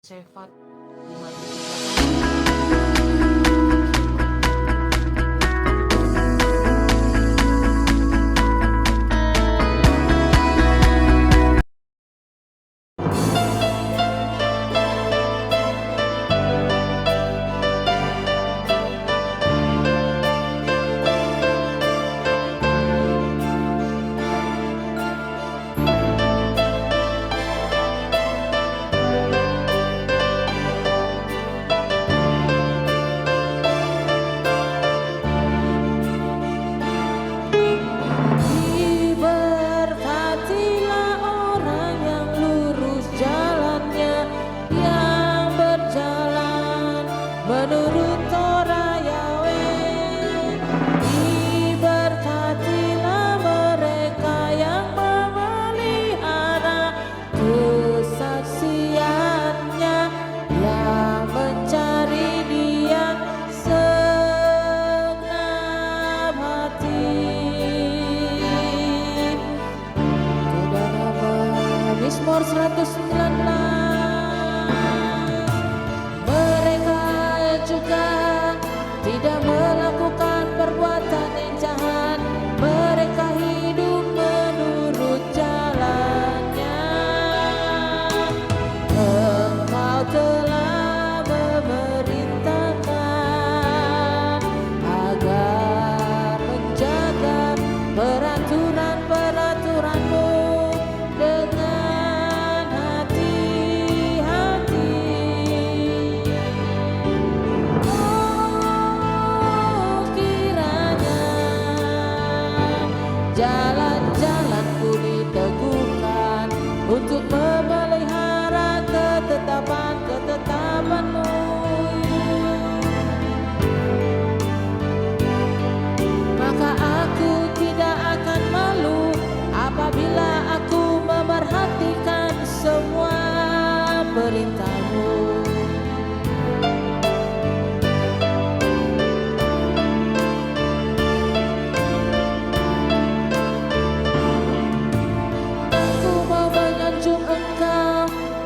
Sefat 578. Menurut Torah Yahweh, diberkatilah mereka yang memelihara kesaksiannya, yang mencari Dia segenap hati. Saudara, Mazmur 119. Tidak melakukan perbuatan yang jahat, mereka hidup menurut jalannya. Engkau telah memerintahkan agar menjaga peraturan-peraturan-Mu dengan hati-hati. Jalan-jalanku diteguhkan untuk memelihara ketetapan-ketetapan-Mu. Maka aku tidak akan malu apabila aku memerhatikan semua perintah-Mu.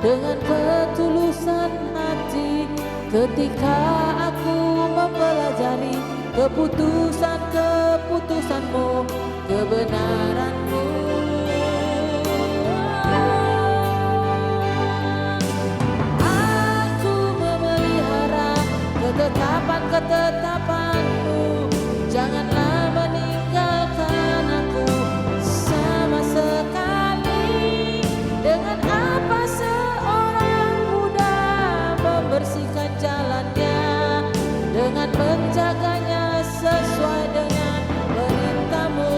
Dengan ketulusan hati, ketika aku mempelajari keputusan-keputusan-Mu, kebenaran-Mu. Aku memelihara ketetapan-ketetapan-Mu, janganlah meninggalkan aku sama sekali. Dengan apa bersihkan jalannya, dengan menjaganya sesuai dengan perintah-Mu.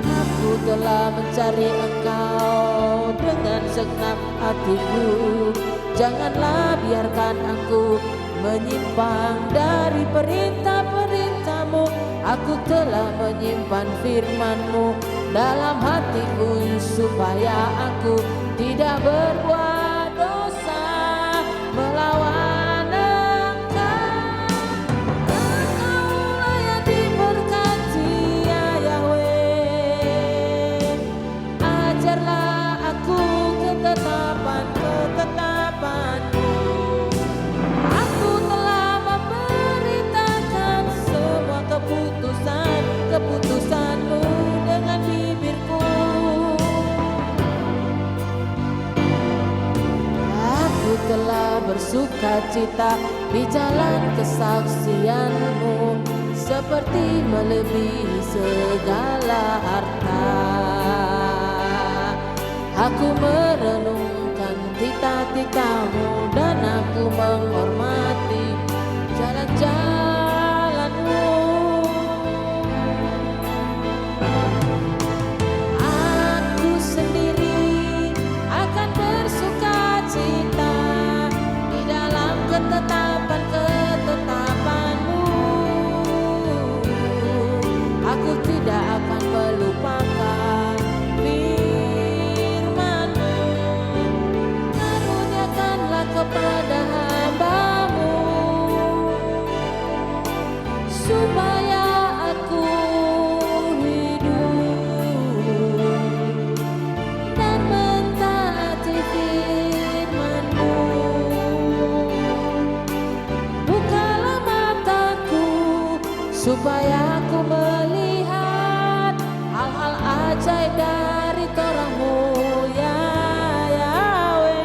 Aku telah mencari Engkau dengan segenap hatiku. Janganlah biarkan aku menyimpang dari perintah-perintah-Mu. Aku telah menyimpan firman-Mu dalam hatiku, supaya aku tidak berbuat melawan Engkau. Engkaulah yang diberkati, ya Yahweh. Ajarlah aku ketetapan-ketetapan-Mu. Aku telah memberitakan semua keputusan-keputusan-Mu dengan bibirku. Telah bersuka cita di jalan kesaksian-Mu, seperti melebihi segala harta. Aku merenungkan titah-titah-Mu, dan aku menghormati jalan-jalan-Mu. Aku sendiri akan bersuka cita ketetapan-ketetapan-Mu. Aku tidak akan melupakan firman-Mu. Karuniakanlah kepada hamba supaya aku melihat hal-hal ajaib dari Torah-Mu ya Yahweh.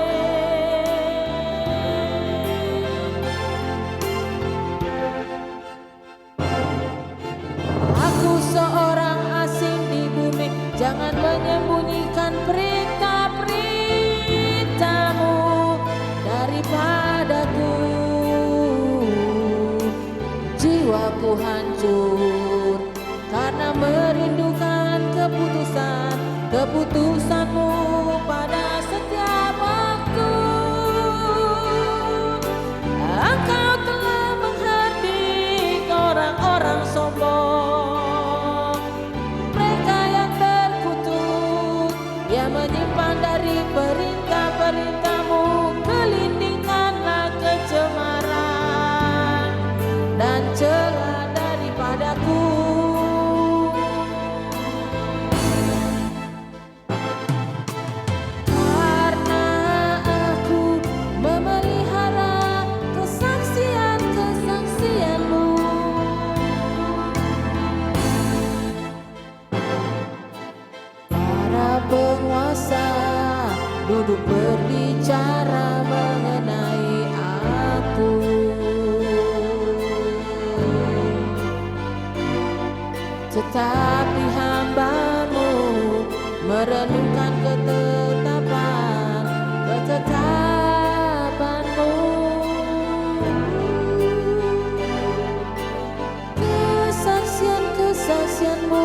Aku seorang asing di bumi, jangan menyembunyikan perintah-perintah-Mu daripadaku. Jiwaku hancur karena merindukan keputusan-Mu pada setiap waktu. Engkau telah menghardik orang-orang sombong, mereka yang terkutuk, yang menyimpang dari perintah-perintah-Mu. Kelindingkanlah kecemaran dan celah daripadaku. Karena aku memelihara kesaksian-kesaksian-Mu, para penguasa duduk berbicara mengenai aku. Tetapi hamba-Mu merenungkan ketetapan-Mu. Kesaksian-kesaksian-Mu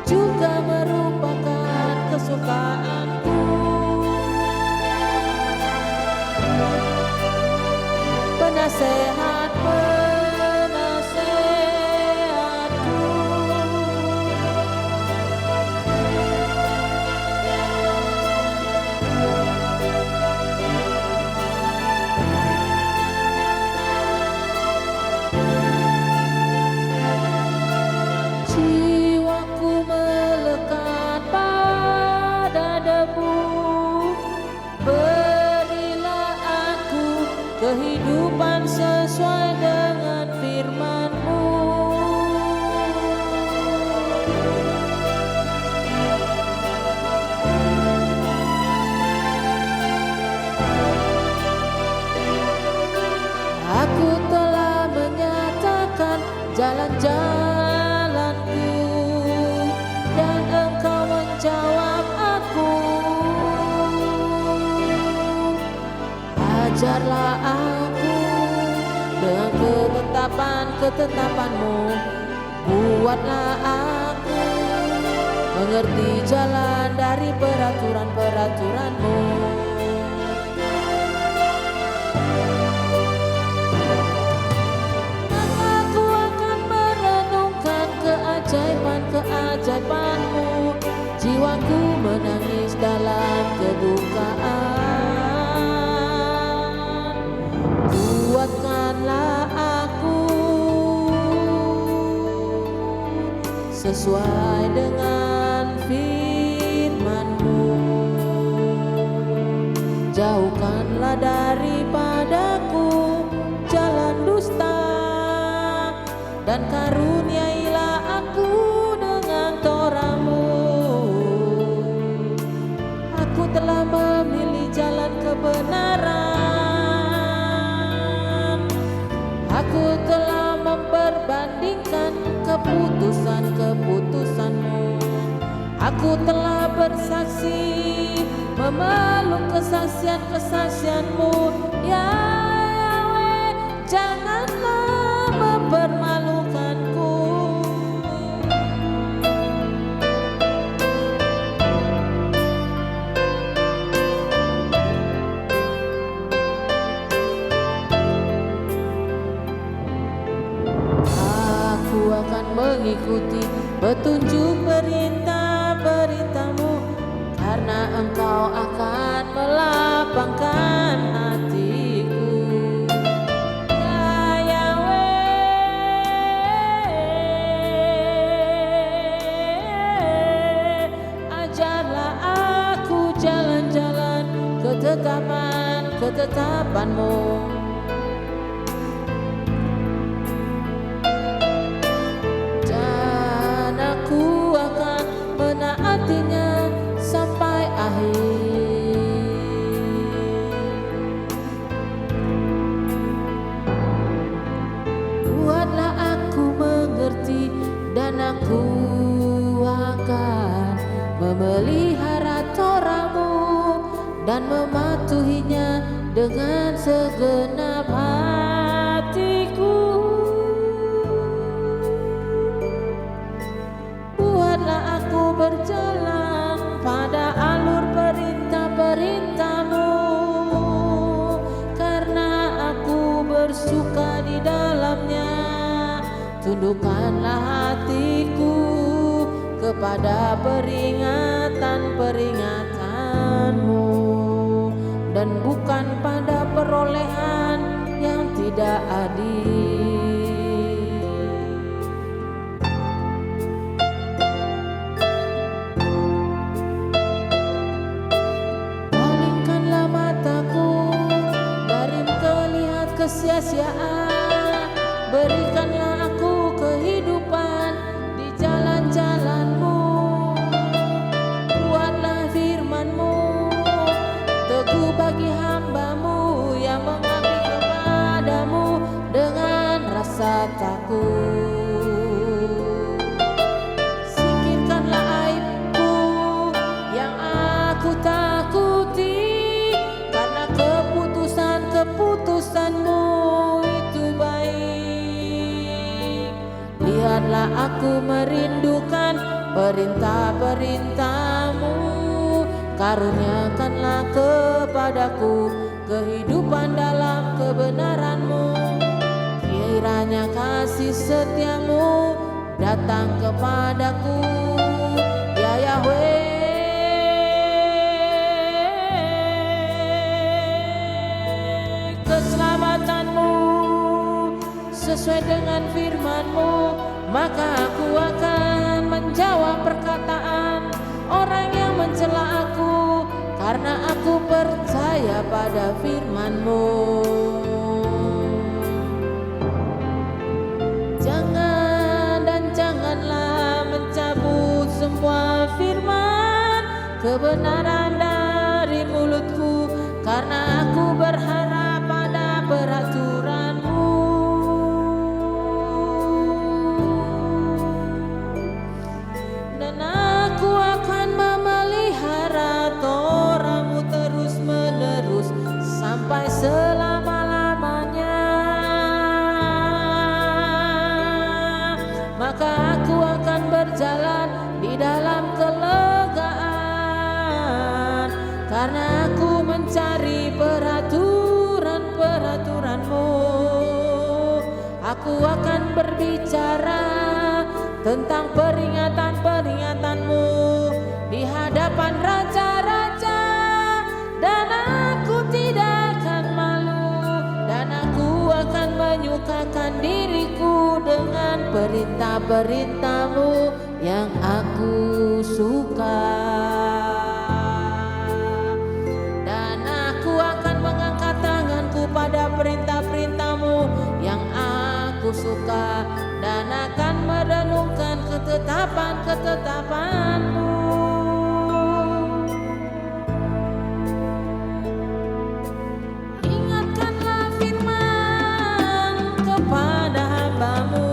juga merupakan kesukaanku. Penasehat-penasehatku, jiwaku melekat pada debu. Berilah aku kehidupan sesuai dengan firman-Mu. Aku telah menyatakan jalan-jalanku, dan Engkau menjawab aku. Ajarlah aku dengan ketetapan-ketetapan-Mu, buatlah aku mengerti jalan dari peraturan-peraturan-Mu. Aku akan merenungkan keajaiban-keajaiban-Mu, jiwaku menangis dalam kedukaan. Kuatkanlah aku sesuai dengan firman-Mu. Jauhkanlah daripadaku jalan dusta, dan karuniailah aku dengan Torah-Mu. Aku telah memilih jalan kebenaran. Aku telah memperbandingkan keputusan-keputusan-Mu. Aku telah bersaksi memeluk kesaksian-kesaksian-Mu ya Yahweh. Janganlah mempermalukanku. Aku akan mengikuti petunjuk perintah-perintah-Mu, karena Engkau akan melapangkan hatiku. Ya Yahweh, ajarlah aku jalan-jalan ketetapan-ketetapan-Mu. dan mematuhinya dengan segenap hatiku. Buatlah aku berjalan pada alur perintah-perintah-Mu, karena aku bersuka di dalamnya. Tundukkanlah hatiku kepada peringatan-peringatan-Mu, dan bukan pada perolehan yang tidak adil. Palingkanlah mataku dari melihat kesia-siaan, berikanlah aku kehidupan di jalan-jalan-Mu. Buatlah firman-Mu teguh bagi hamba-Mu yang mengabdi kepadamu dengan rasa takut. Singkirkanlah aibku yang aku takuti, karena keputusan-keputusan-Mu itu baik. Lihatlah aku merindukan perintah-perintah-Mu, karuniakanlah kepadaku kehidupan dalam kebenaran-Mu. Kiranya kasih setia-Mu datang kepadaku, ya Yahweh. Keselamatan-Mu sesuai dengan firman-Mu, maka aku akan menjawab perkataan orang yang mencela aku, karena aku percaya pada firman-Mu. Jangan dan janganlah mencabut semua firman kebenaran dari mulutku, karena aku berharap pada peraturan-Mu. Dan aku akan memelihara Torah-Mu terus-menerus sampai selama-lamanya. Maka aku akan berjalan di dalam kelegaan, karena aku mencari peraturan-peraturan-Mu. Aku akan berbicara tentang peringatan-peringatan-Mu di hadapan raja-raja, dan aku tidak akan malu, dan aku akan menyukakan diriku dengan perintah-perintah-Mu yang aku suka. Dan aku akan mengangkat tanganku pada perintah-perintah-Mu yang aku suka, dan akan merenungkan ketetapan-ketetapan-Mu. Ingatkanlah firman kepada hamba-Mu,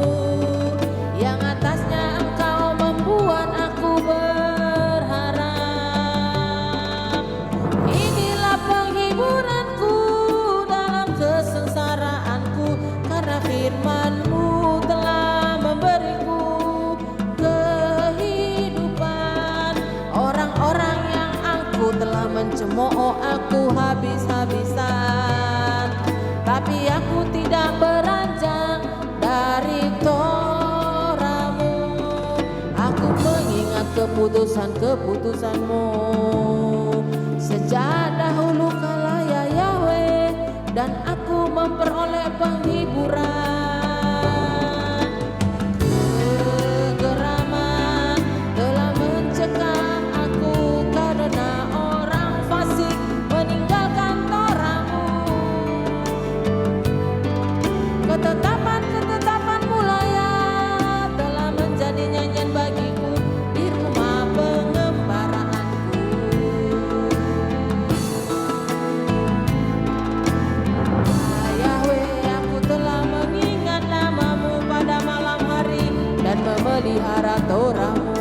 yang atasnya Engkau membuat aku berharap. Inilah penghiburanku dalam kesengsaraanku, karena firman-Mu telah memberiku kehidupan. Orang-orang yang angkuh telah mencemooh aku habis-habisan, tapi aku tidak beranjak dari Torah-Mu. Aku mengingat keputusan-keputusan-Mu sejak dahulu kala, ya Yahweh, dan aku memperoleh penghiburan. Kegeraman telah mencekam aku, karena orang fasik meninggalkan Torah-Mu. Ketetapan-ketetapan-Mu layak telah menjadi nyanyian bagiku di rumah pengembaraanku. Yahweh, aku telah mengingat nama-Mu pada malam hari dan memelihara Torah-Mu.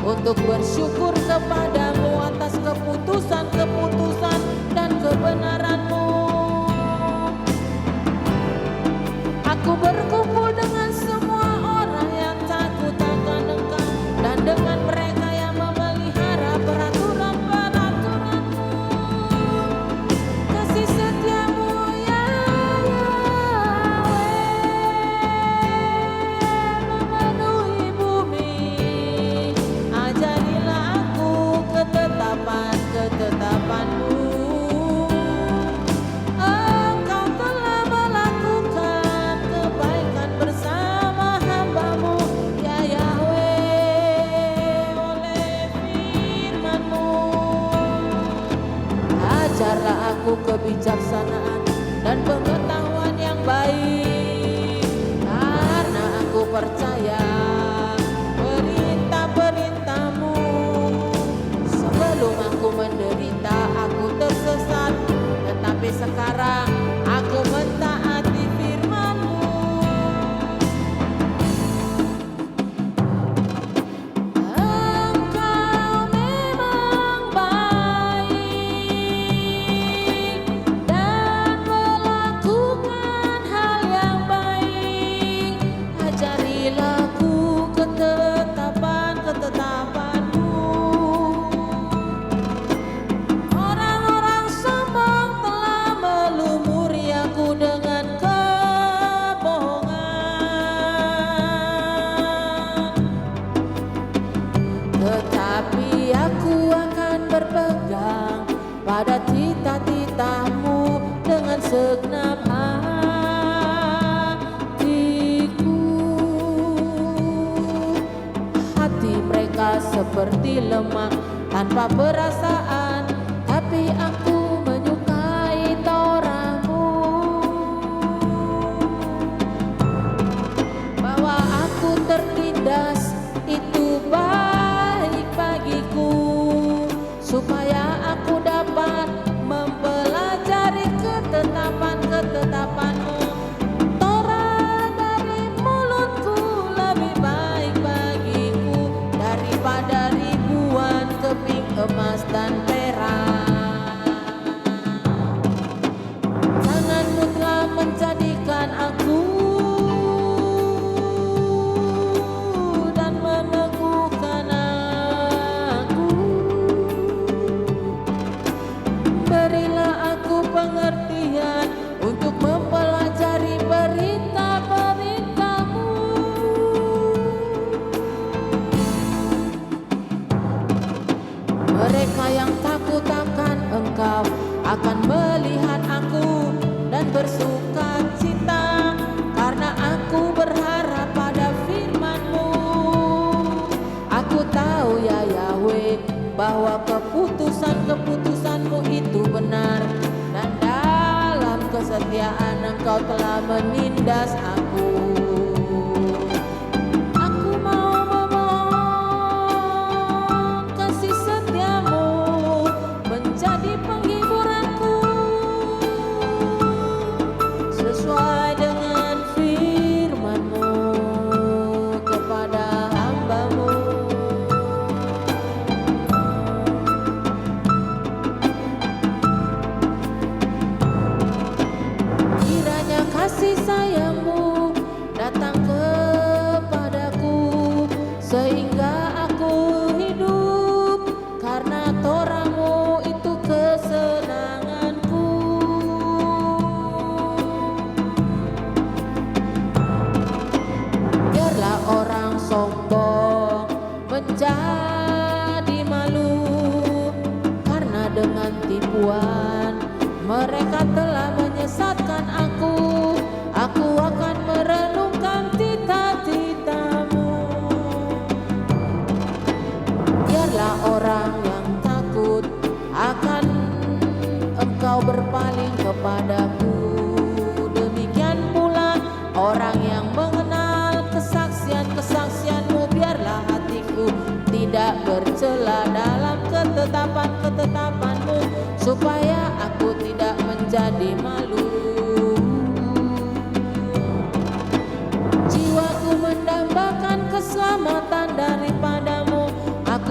untuk bersyukur kepadamu atas keputusan-keputusan dan kebenaran-Mu. Aku berkumpul dengan semua orang yang takut akan Engkau dan dengan mereka yang memelihara peraturan-peraturan-Mu. Kasih setia-Mu ya Yahweh memenuhi bumi. Ajarilah aku ketetapan-ketetapan-Mu. Engkau telah melakukan kebaikan bersama hamba-Mu ya Yahweh oleh firman-Mu. Ajarlah aku kebijaksanaan dan pengetahuan yang baik, karena aku percaya perintah-perintah-Mu. Sebelum aku menderita, aku tersesat, tetapi sekarang aku mentaati firman-Mu. Engkau memang baik dan melakukan hal yang baik. Ajarilah aku ketetapan-ketetapan-Mu. Orang-orang sombong telah melumuri aku dengan kebohongan, tetapi aku akan berpegang pada titah-titah-Mu dengan segenap hatiku. Hati mereka seperti lemak tanpa perasaan, tapi aku menyukai Torah-Mu. Bahwa aku tertindas itu baik bagiku, supaya aku dapat mempelajari ketetapan-ketetapan-Mu. Torah dari mulutku lebih baik bagiku daripada ribuan keping emas dan perak. Tangan-Mu telah menjadikan aku dan meneguhkan aku. Berilah aku pengertian untuk mempelajari perintah-perintah-Mu. Mereka yang takut akan Engkau akan melihat aku dan bersuka cita, karena aku berharap pada firman-Mu. Aku tahu ya Yahweh bahwa keputusan-keputusan-Mu itu benar, dan dalam kesetiaan Engkau telah menindas aku. Aku mau memohon kasih setia-Mu menjadi penghiburanku, sesuai dengan firman-Mu kepada hamba-Mu. Kiranya kasih sayang-Mu datang kepadaku, sehingga aku hidup, karena Torah-Mu itu kesenanganku. Biarlah orang sombong menjadi malu, karena dengan tipuan mereka telah menyesatkan aku. Aku akan merenungkan titah-titah-Mu. Biarlah orang yang takut akan Engkau berpaling kepadaku. Demikian pula orang yang mengenal kesaksian-kesaksian-Mu. Biarlah hatiku tidak bercela dalam ketetapan-ketetapan-Mu, supaya aku tidak menjadi malu. Jiwaku mendambakan keselamatan daripada-Mu. Aku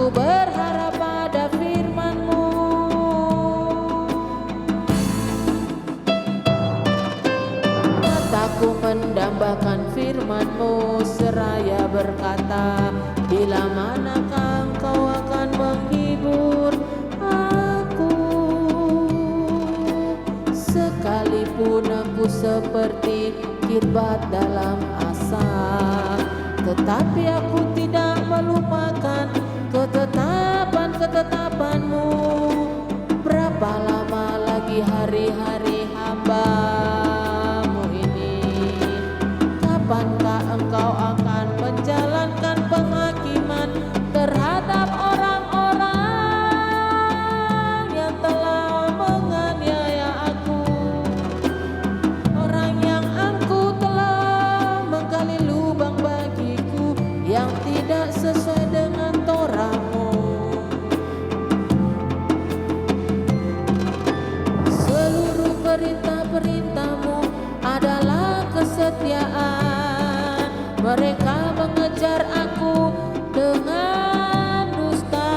Bila manakah Engkau akan menghibur aku? Sekalipun aku seperti kirbat dalam asap, tetapi aku tidak melupakan ketetapan-ketetapan-Mu. Berapa lama lagi hari-hari hamba-Mu ini? Kapankah Engkau akan menjalankan penghakiman terhadap orang-orang yang telah menganiaya aku? Orang yang Engkau telah menggali lubang bagiku yang tidak sesuai dengan Torah-Mu. Seluruh perintah-perintah-Mu adalah kesetiaan. Mereka mengejar aku dengan dusta.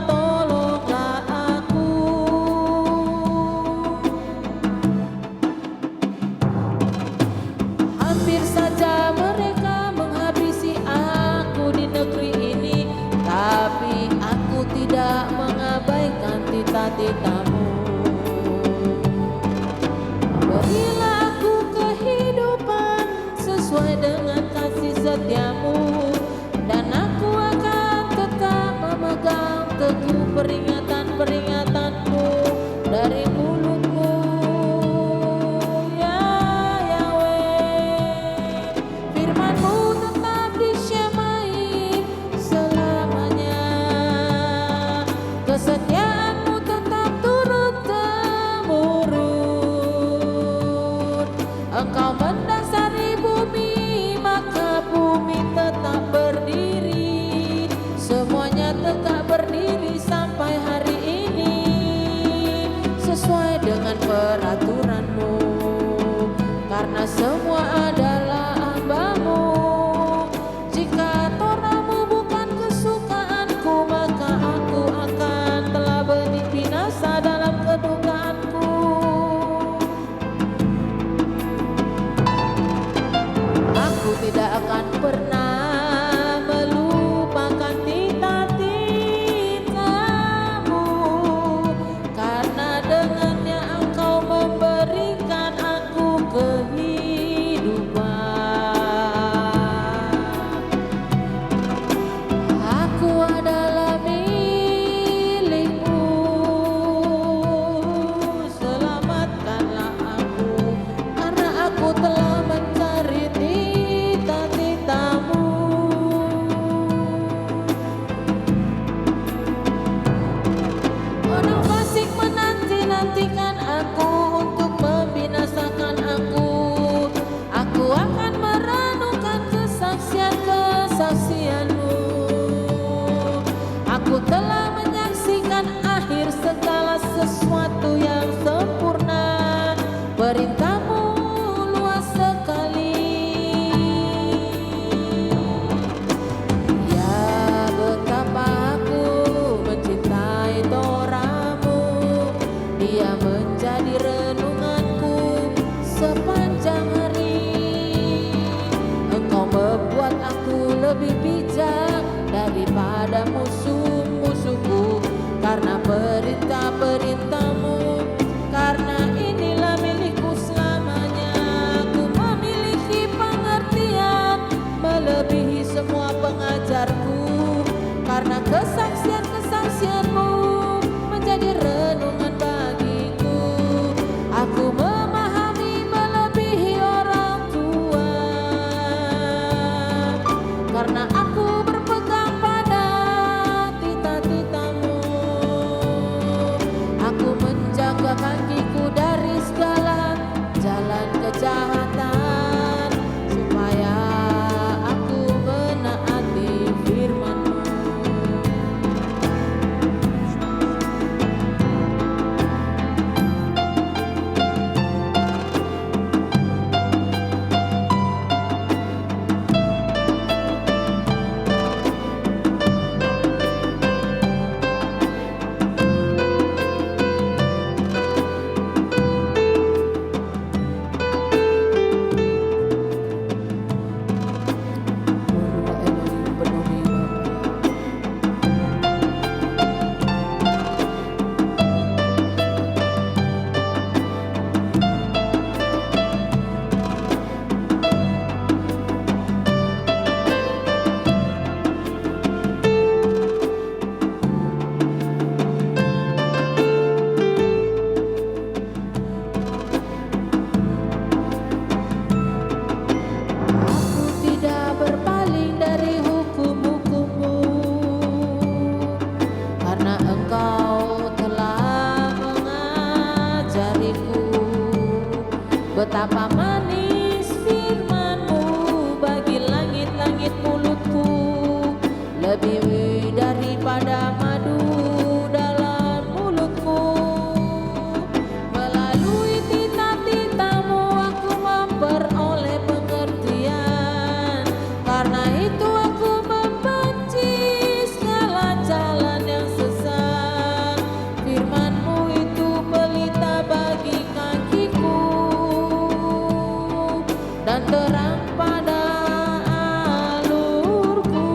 Tolonglah aku. Hampir saja mereka menghabisi aku di negeri ini, tapi aku tidak mengabaikan titah-titah-Mu. Berilah aku kehidupan sesuai dengan kasih setia-Mu, dan aku akan tetap memegang teguh peringatan-peringatan-Mu dari mulut-Mu, ya Yahweh. Firman-Mu tetap disyamai selamanya, kesetiaan-Mu tetap turun-temurun. Engkau mendasari bumi, maka bumi tetap berdiri. Semuanya tegak berdiri sampai hari ini, sesuai dengan peraturan-Mu, karena semua adalah hamba-Mu. Jika Torah-Mu bukan kesukaanku, maka aku akan telah binasa dalam kedukaanku. Aku tidak akan pernah melupakan titah-titah-Mu, karena dengannya Engkau memberikan aku kehidupan. Aku adalah milik-Mu, selamatkanlah aku, karena aku telah mencari titah-titah-Mu. Orang fasik menanti-nantikan aku untuk membinasakan aku. Aku akan merenungkan kesaksian-kesaksian-Mu. Aku telah menyaksikan akhir segala sesuatu yang sempurna. Perintah-Mu luas sekali. Ya, betapa aku mencintai Torah-Mu. Dia menjadi renunganku sepanjang hari. Engkau membuat aku lebih bijak daripada musuh-musuhku, karena perintah-perintah-Mu. Karena inilah milikku selamanya. Aku memiliki pengertian melebihi semua pengajarku, karena kesaksian-kesaksian-Mu menjadi renungan bagiku. Aku memahami melebihi orang tua, karena aku berpegang pada titah-titah-Mu. Aku Betapa manis firman-Mu bagi langit-langit mulutku, lebih daripada madu dalam mulutku. Melalui titah-titah-Mu aku memperoleh pengertian. Karena itu aku membenci segala jalan yang sesat. Firman-Mu itu pelita bagi kakiku dan terang pada alurku.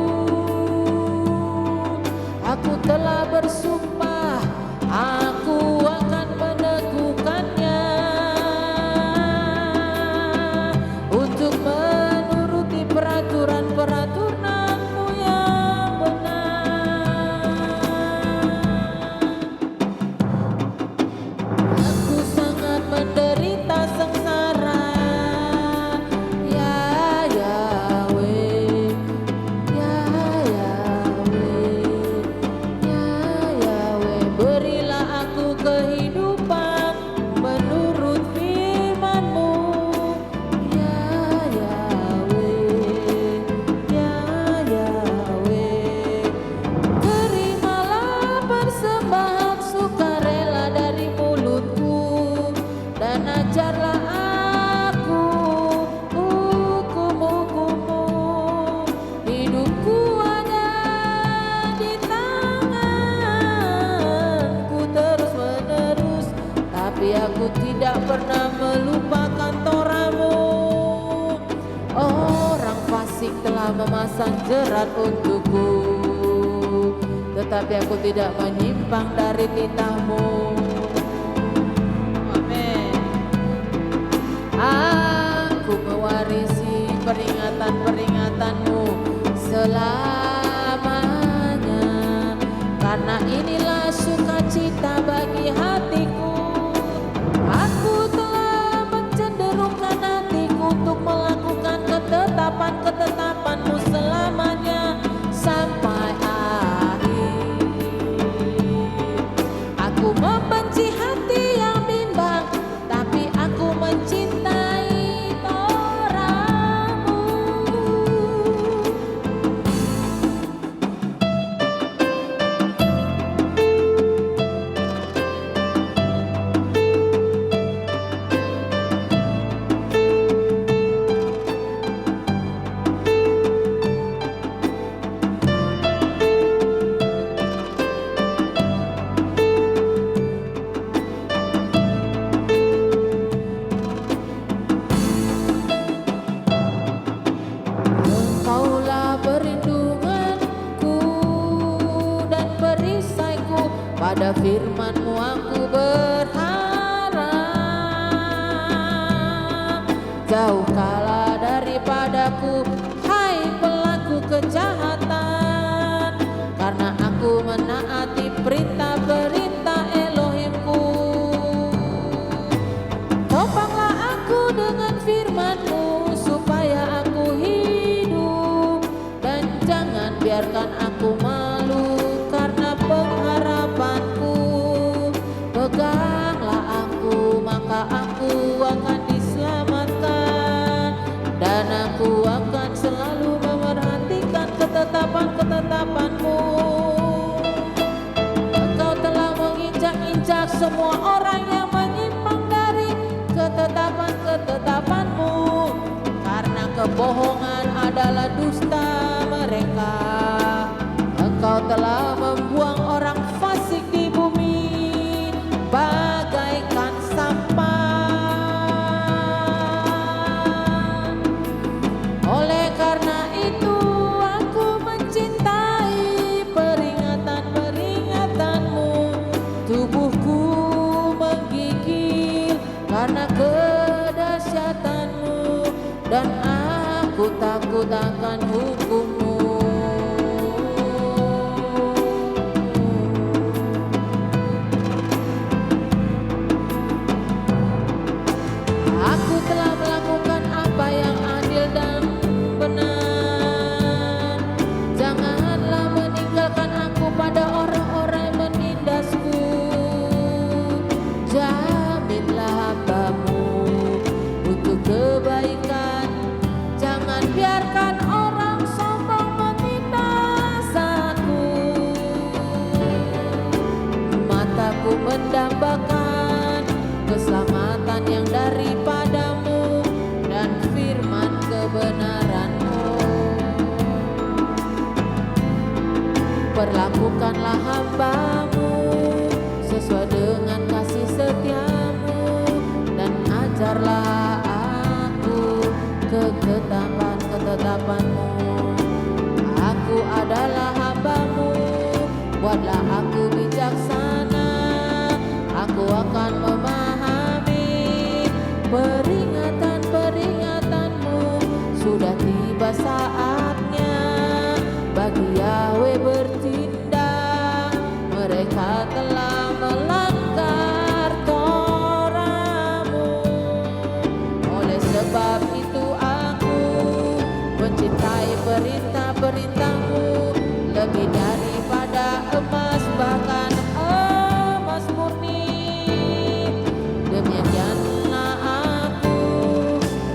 Aku telah bersumpah, aku akan meneguhkannya untuk menuruti peraturan-peraturan-Mu yang benar. Aku sangat menderita sengsara, ya Yahweh, ya Yahweh, ya Yahweh. Berilah aku kehidupan menurut firman-Mu, ya Yahweh, ya Yahweh. Terimalah persembahan sukarela dari mulutku, dan ajarlah aku hukum-hukum-Mu. Hidupku ada di tangan-Ku terus menerus, tapi aku tidak pernah melupakan Torah-Mu. Orang fasik telah memasang jerat untukku, tetapi aku tidak menyimpang dari titah-Mu. Amin. Aku mewarisi peringatan-peringatan-Mu selamanya, karena inilah sukacita bagi hatiku. Aku telah mencenderungkan hatiku untuk melakukan ketetapan-ketetapan-Mu selamanya sampai akhir. Aku membenci hati yang bimbang, tapi aku mencintai Torah-Mu. Engkaulah perlindunganku dan perisaiku, pada firman-Mu aku berharap. Jauhkanlah daripadaku, hai pelaku kejahatan, karena aku menaati perintah-perintah Elohimku. Topanglah aku dengan firman-Mu supaya aku hidup, dan jangan biarkan aku malu karena pengharapanku. Peganglah aku, maka aku akan diselamatkan, dan aku akan selalu memerhatikan ketetapan-ketetapan-Mu. Engkau telah menginjak-injak semua orang yang menyimpang dari ketetapan-ketetapan-Mu, karena kebohongan adalah dusta mereka. Engkau telah membuang orang fasik di bumi bagaikan sampah. Oleh karena itu aku mencintai peringatan-peringatan-Mu. Tubuhku menggigil karena kedahsyatan-Mu, dan aku takut akan hukum-Mu. Aku telah melakukan apa yang adil dan benar. Janganlah meninggalkan aku pada orang-orang yang menindasku. Jaminlah hamba-Mu dambakan keselamatan yang daripadamu dan firman kebenaran-Mu. Perlakukanlah hamba-Mu sesuai dengan kasih setia-Mu dan ajarlah aku ketetapan-mu. Aku adalah hamba-Mu, buatlah aku bijaksana. Aku akan memahami peringatan-peringatanmu. Sudah tiba saatnya bagi Yahweh bertindak. Mereka telah melanggar Torah-Mu. Oleh sebab itu aku mencintai perintah-perintah-Mu lebih daripada emas, bahkan emas murni. Demikianlah aku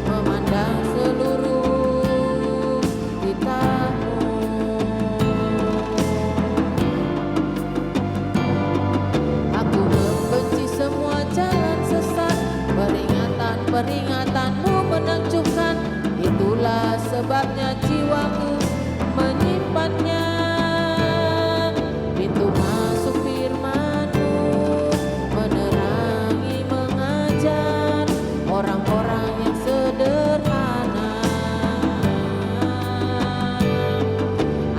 memandang seluruh titah-Mu. Aku membenci semua jalan sesat, peringatan-peringatan-Mu menakjubkan. Itulah sebabnya jiwaku menyimpannya. Pintu masuk firman-Mu menerangi, mengajar orang-orang yang sederhana.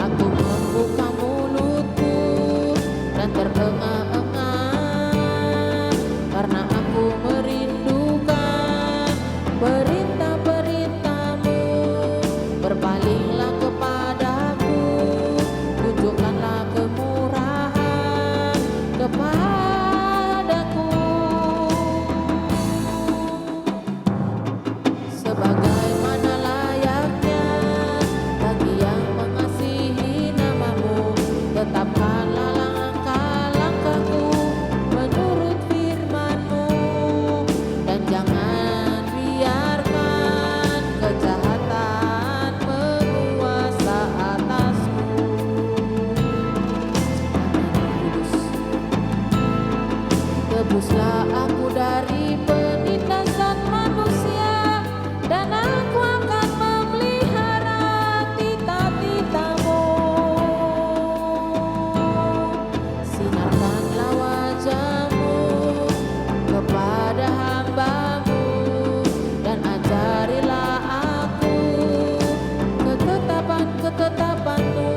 Aku membuka mulutku dan terengah-engah karena aku merindukan perintah-perintah-Mu. Berpalinglah kepadaku, tunjukkanlah kemurahan kepadaku. Sebagaimana layaknya bagi yang mengasihi nama-Mu, tetapkanlah langkah-langkahku menurut firman-Mu, dan jangan biarkan kejahatan menguasa atasku. Tebuslah aku dari penindasan manusia, dan aku akan memelihara titah-titah-Mu. Sinarkanlah wajah-Mu kepada hamba-Mu dan ajarilah aku ketetapan-ketetapan-Mu.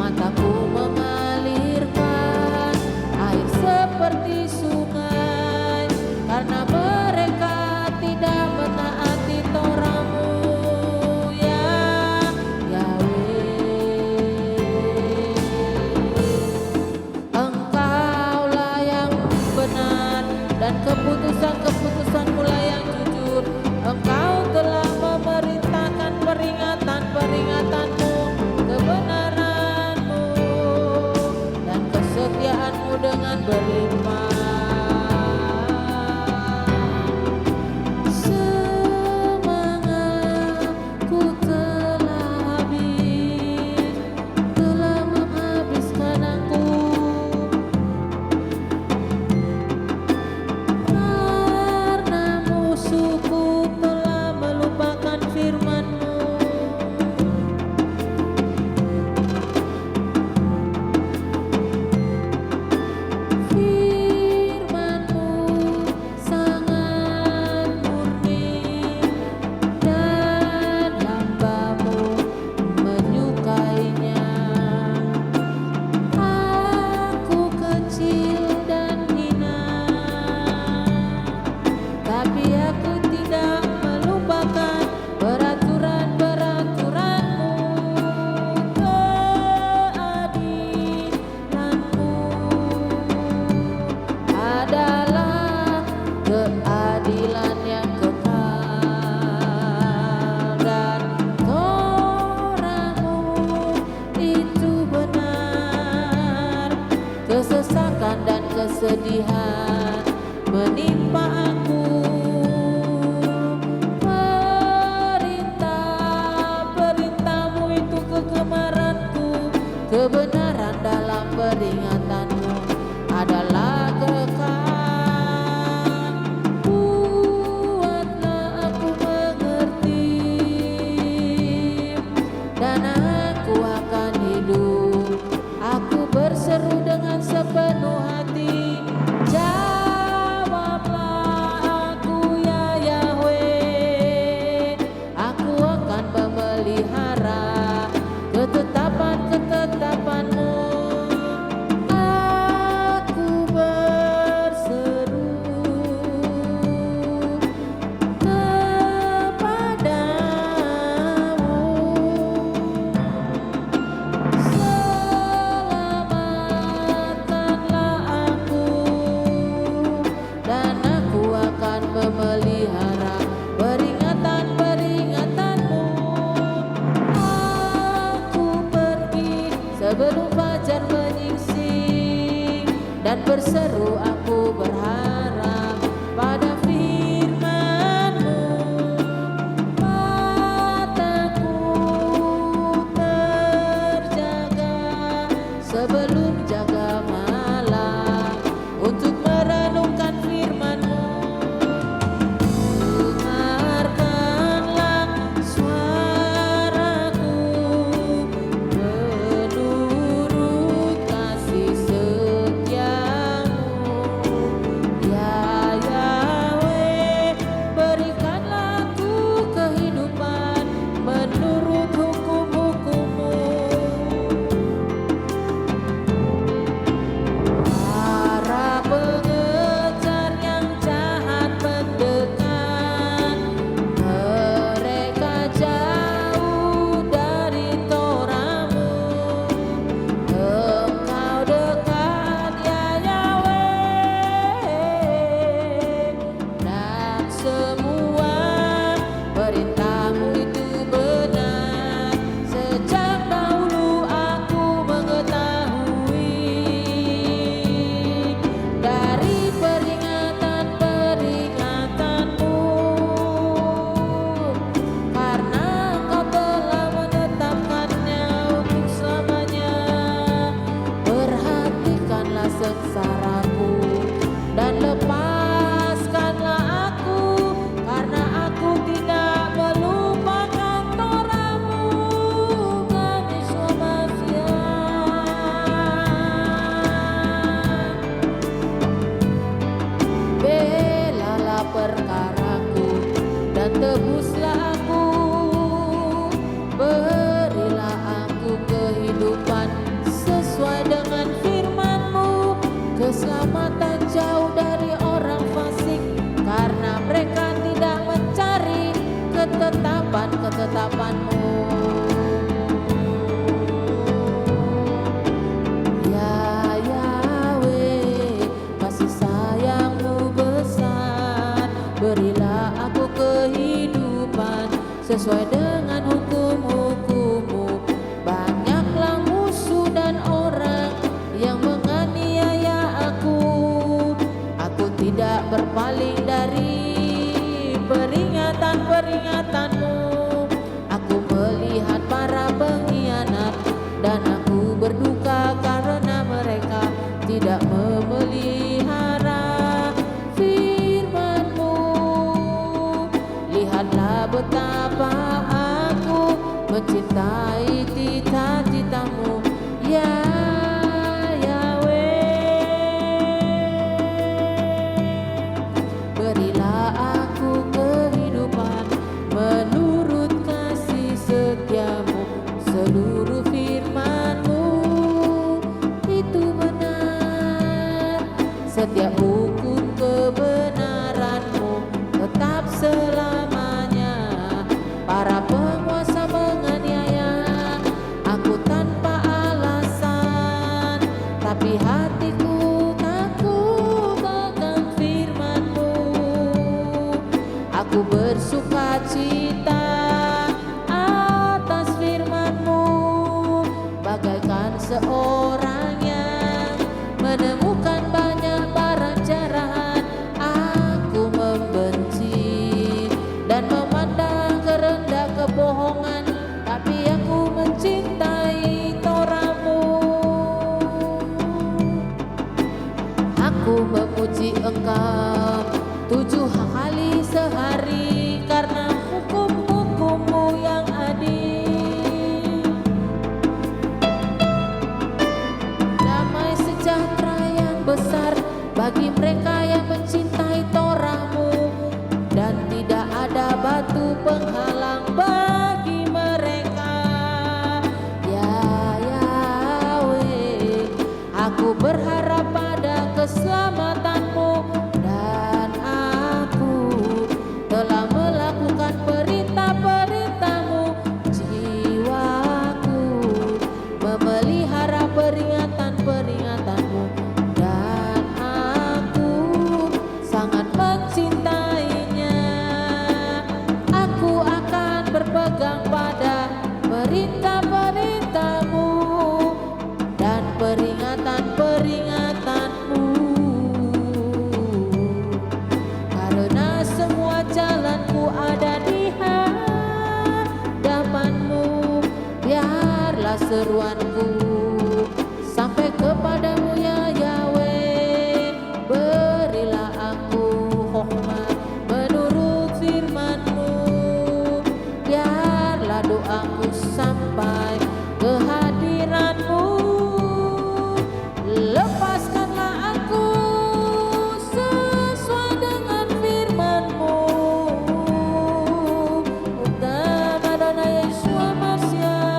Mataku mengalirkan air seperti sungai karena mereka tidak menaati Torah-Mu, ya Yahweh. Engkaulah yang benar dan keputusan-keputusan-Mu lah yang jujur. Engkau telah memerintahkan peringatan-peringatan-Mu, kebenaran-Mu dan kesetiaan-Mu dengan berlimpah. Semangatku telah habis, telah menghabiskan aku, karena musuhku telah melupakan firman-Mu. Firman-Mu sangat murni dan hamba-Mu menyukainya. Aku kecil dan hina, tapi aku tidak melupakan peraturan-peraturan-Mu. Keadilan-Mu adalah keadilan yang kekal, dan Torah-Mu itu benar. Kesesakan dan kesedihan menimpa aku. Perintah-perintah-Mu itu kegemaranku. Kebenaran dalam peringatan-Mu adalah kekal. tebuslah aku, berilah aku kehidupan sesuai dengan firman-Mu, keselamatan jauh dari orang fasik, karena mereka tidak mencari ketetapan-ketetapan-Mu. Ya Yahweh, kasih sayang-Mu besar, berilah aku kehidupan sesuai dengan hukum-hukum-Mu. Banyaklah musuh dan orang yang menganiaya aku. Aku tidak berpaling dari peringatan-peringatan-Mu. Aku melihat para pengkhianat dan aku berduka karena mereka tidak memelihara firman-Mu. Lihatlah betapa aku mencintai cita-cita-Mu, ya Yahweh. Berilah aku kehidupan menurut kasih setia-Mu. Seluruh firman-Mu itu benar, setiap hukum kebenaran-Mu tetap selamanya. Para penguasa menganiaya aku tanpa alasan, tapi hatiku takut akan firman-Mu. Aku bersuka cita atas firman-Mu, bagaikan seorang yang menemukan banyak barang jahat. Aku membenci dan memandang kerendah kebohongan, tapi aku mencintai Torah-Mu. Aku memuji Engkau 7 kali sehari karena hukum-hukum-Mu yang adil. Damai sejahtera yang besar bagi mereka yang mencintai Torah-Mu, dan tidak ada batu penghalang bagi mereka. Ya Yahweh, aku berharap pada keselamatan-Mu, dan aku telah melakukan perintah-perintah-Mu. Jiwaku memelihara peringatan-peringatan-Mu, dan aku sangat mencintainya. Aku akan berpegang pada perintah-perintah-Mu dan peringatan-peringatan-Mu, karena semua jalanku ada di hadapan-Mu. Biarlah seruanku sampai kepadamu, ya Yahweh. Berilah aku hikmat menurut firman-Mu. Biarlah doaku sampai ke hadirat-Mu. Lepaskanlah aku sesuai dengan firman-Mu. Utama Adonai Yeshua Mashiach.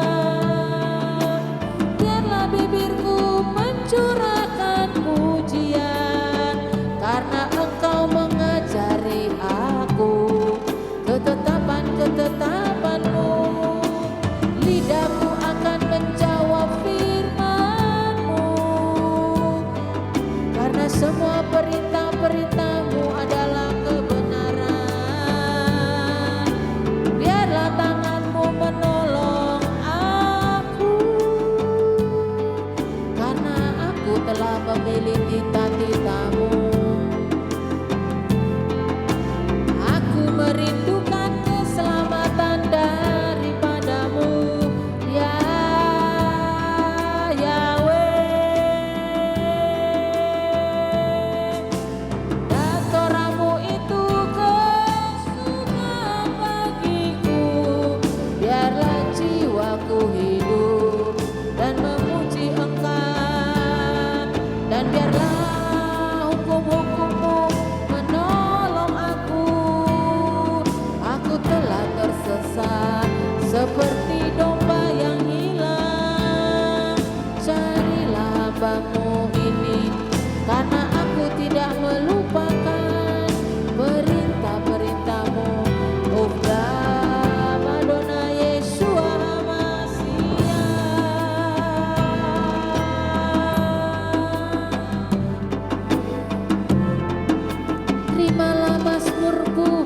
terimalah mazmurku